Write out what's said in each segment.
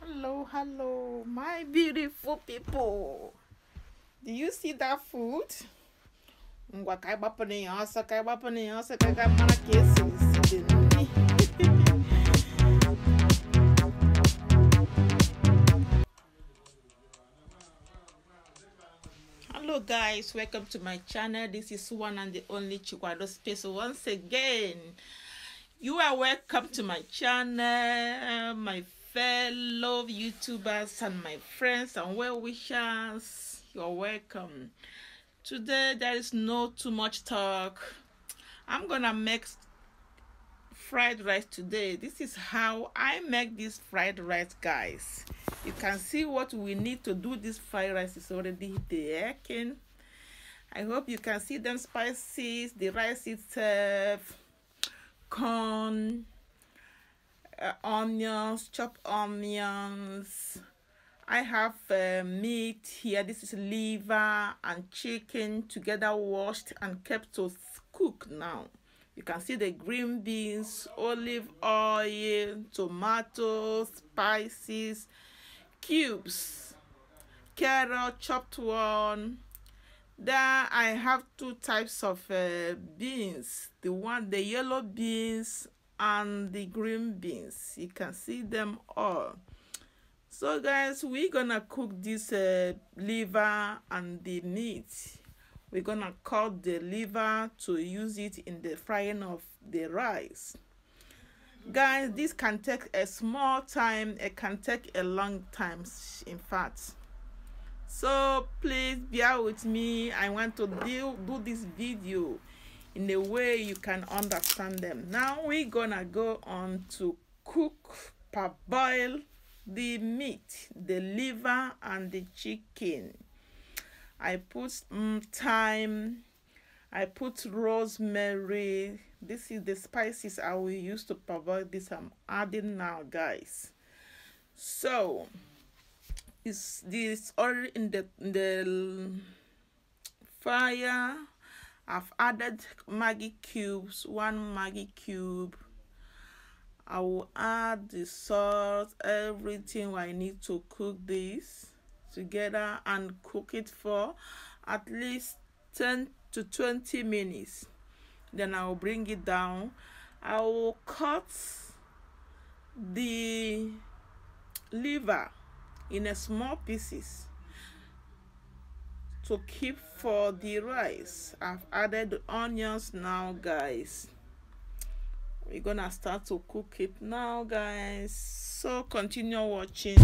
Hello, hello, my beautiful people. Do you see that food? Ngwa kai gbapụ na ya ọsọ, kai gbapụ na ya ọsọ, kai ga mara ka esi nri. Hello guys, welcome to my channel. This is one and the only Chikwado Space. Once again, you are welcome to my channel, my fellow YouTubers and my friends and well wishers. You're welcome. Today there is no too much talk. I'm gonna make fried rice today. This is how I make this fried rice, guys. You can see what we need to do this fried rice is already there. I hope you can see them spices, the rice itself, corn, onions, chopped onions. I have meat here. This is liver and chicken together washed and kept to cook now. You can see the green beans, olive oil, tomatoes, spices, cubes, carrot, chopped one. There I have two types of beans. The yellow beans and the green beans. You can see them all. So guys, we're gonna cook this liver and the meat. We're gonna cut the liver to use it in the frying of the rice. Guys, this can take a small time, it can take a long time, in fact. So please bear with me. I want to do this video in a way you can understand them. Now we're gonna go on to cook, parboil the meat, the liver and the chicken. I put thyme, I put rosemary. This is the spices I will use to parboil this. I'm adding now, guys. So is this already in the fire? I've added Maggi cubes, 1 Maggi cube. I will add the salt, everything I need to cook this together and cook it for at least 10 to 20 minutes. Then I will bring it down. I will cut the liver in a small pieces to keep for the rice. I've added the onions now, guys. We're gonna start to cook it now, guys, so continue watching.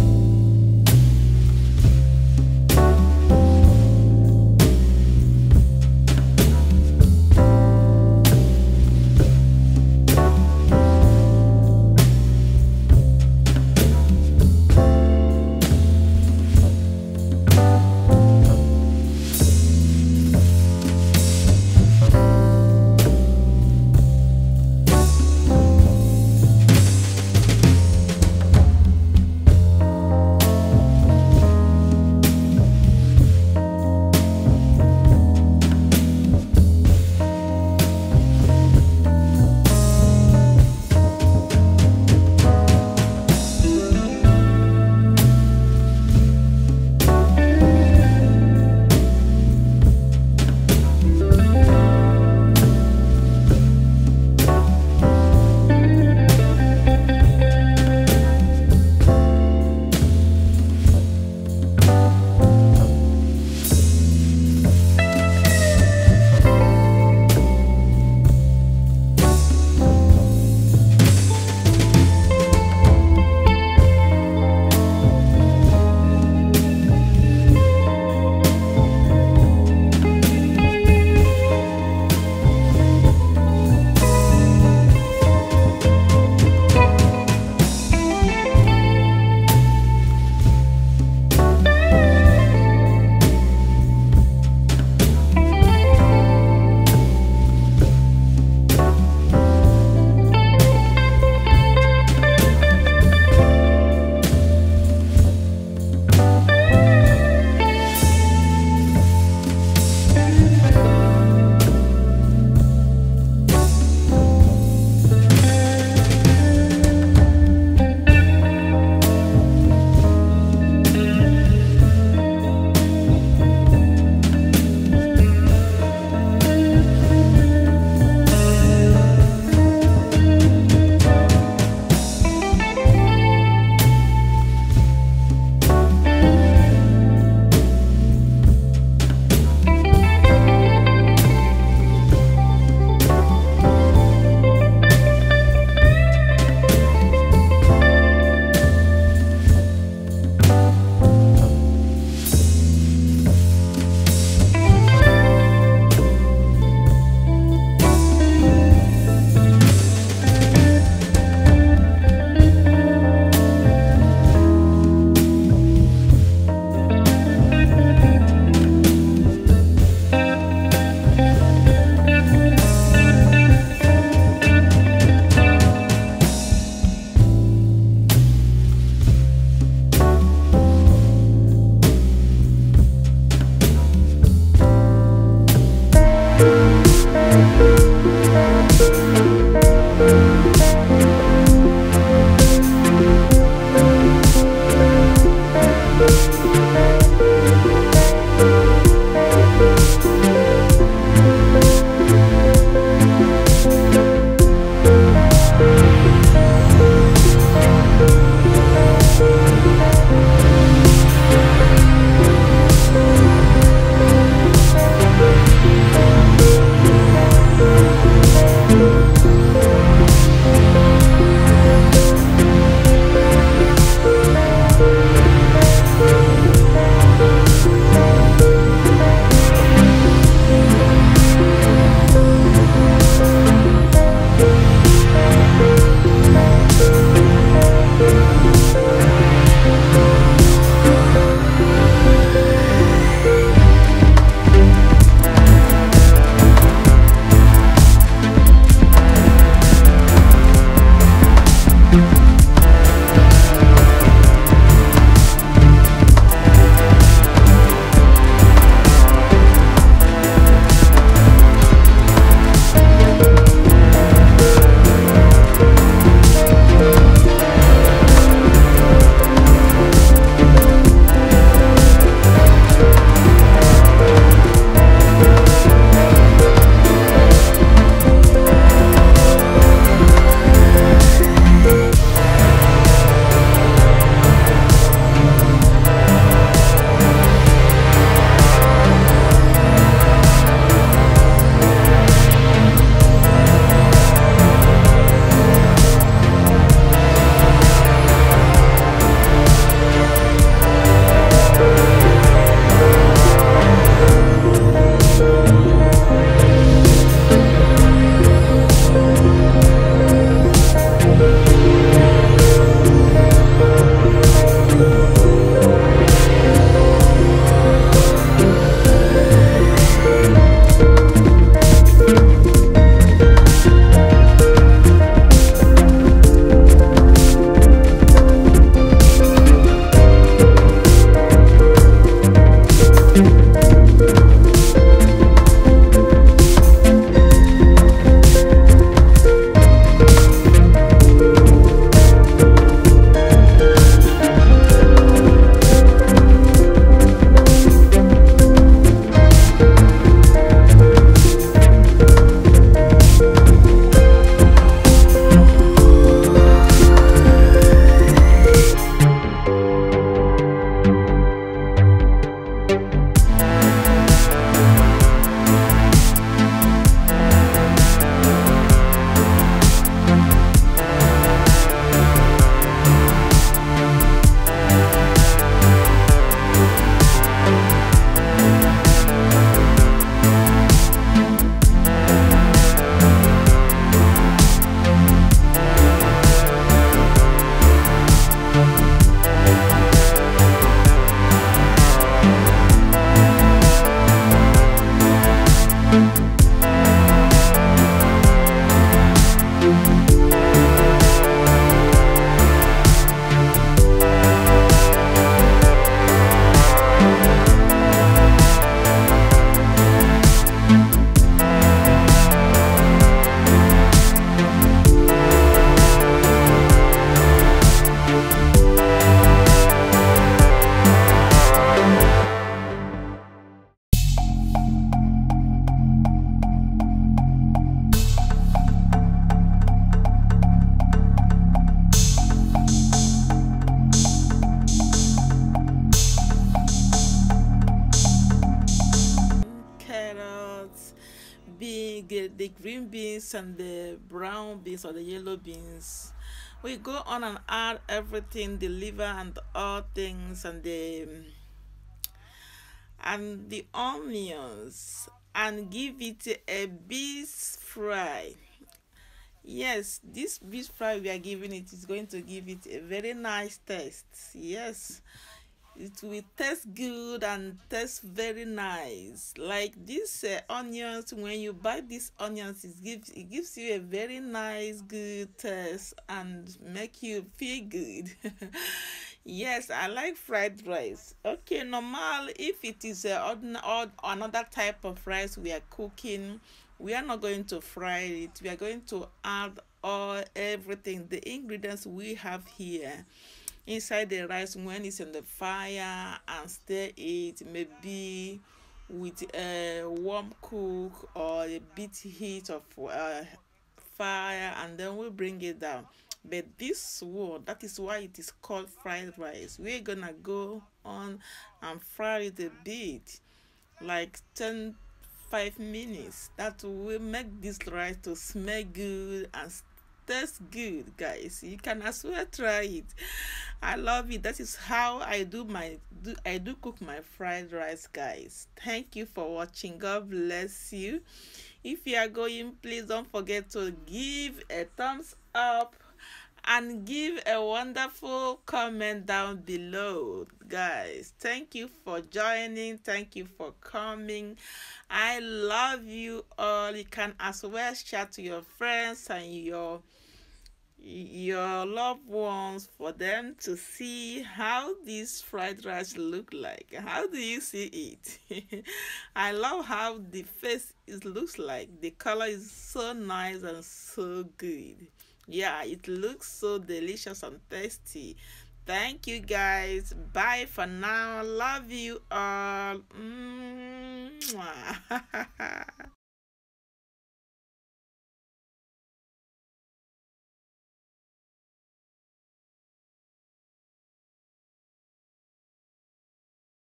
the green beans and the brown beans or the yellow beans. We go on and add everything, the liver and all things, and the onions, and give it a big fry. Yes, this beef fry we are giving it is going to give it a very nice taste. Yes, it will taste good and taste very nice. Like these onions, when you buy these onions, it gives you a very nice, good taste and make you feel good. Yes, I like fried rice. Okay, normal. If it is another type of rice we are cooking, we are not going to fry it. We are going to add all everything, the ingredients we have here inside the rice when it's in the fire, and stir it maybe with a warm cook or a bit heat of fire, and then we bring it down. But this one, that is why it is called fried rice. We're gonna go on and fry it a bit, like 5 minutes. That will make this rice to smell good and taste good, guys. You can as well try it. I love it. That is how I do cook my fried rice, guys. Thank you for watching. God bless you. If you are going, please don't forget to give a thumbs up and give a wonderful comment down below, guys. Thank you for joining. Thank you for coming. I love you all. You can as well share to your friends and your loved ones for them to see how this fried rice look like. How do you see it? I love how the face looks like. The color is so nice and so good. Yeah, it looks so delicious and tasty. Thank you, guys. Bye for now. Love you all. Mwah.